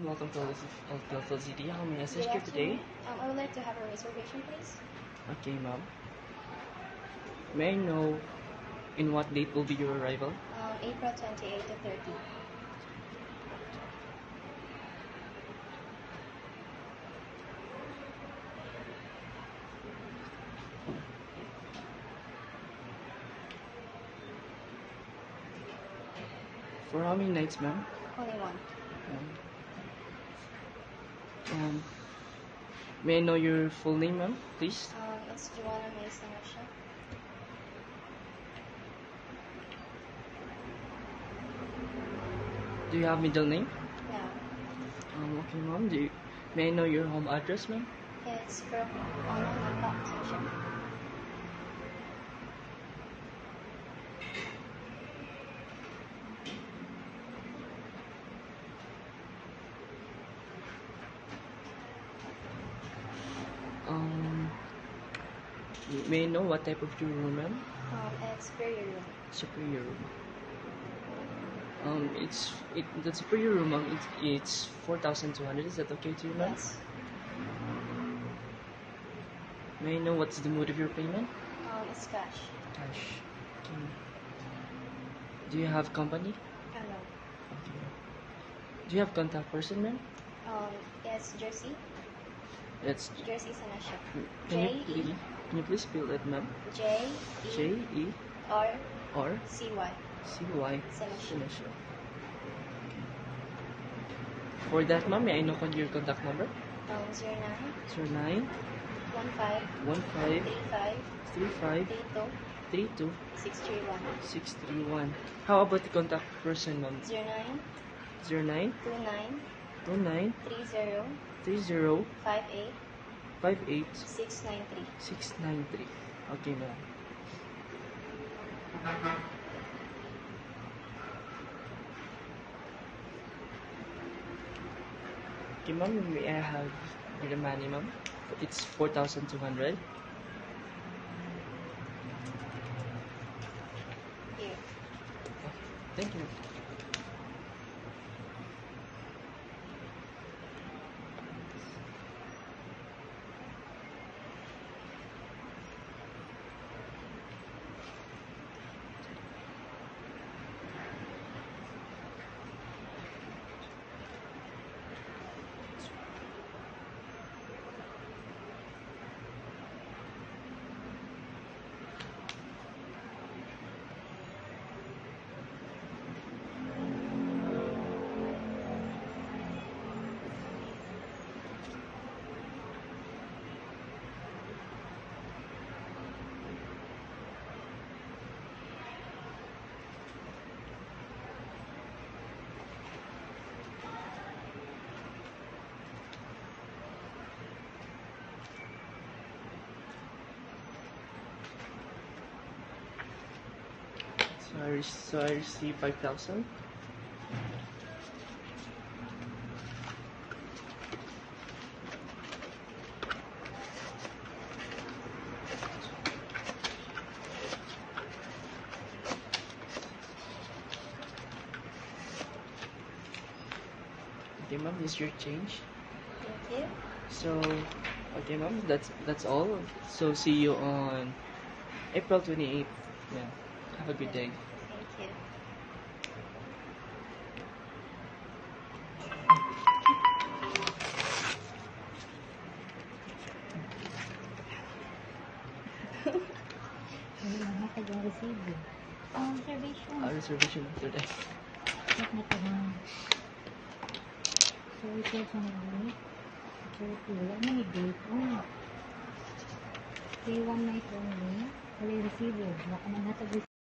welcome to Hotel City. How may I assist you today? I would like to have a reservation, please. Okay, ma'am. May I know in what date will be your arrival? April 28 to 30. For how many nights, ma'am? Only one. May I know your full name, ma'am, please? It's Joanna May Sanasha. Do you have middle name? No. Okay, ma'am. May I know your home address, ma'am? It's from Napa Extension. May I know what type of your room, ma'am? It's superior room. Superior room. The superior room, ma'am, it's 4,200. Is that okay to you, ma'am? Yes. May I know what's the mode of your payment? It's cash. Cash. Okay. Do you have company? No. Okay. Do you have contact person, ma'am? Yes, Jersey. That's Jersey Sanasha. Can you please spell it, ma'am? J-E-R-C-Y. J-E-R-C-Y Sanasha. For that, ma'am, may I know your contact number? 09 09 15 35 35 32 631. 631. How about the contact person, ma'am? 09 29 30 58 58 693. 693. Okay, ma'am. Okay, ma'am, may I have the money, ma'am? It's 4,200. Here. Thank you. So I received 5,000. Okay, ma'am, this is your change. Thank you. So, okay, ma'am, that's all. So see you on April 28th. Yeah. Have a good day. Thank you. Reservation. Reservation after that. Check na ito ha. So, ito sa nag-date. So, wala na ni date. Stay one night only. Wala receive. Wala ka man natag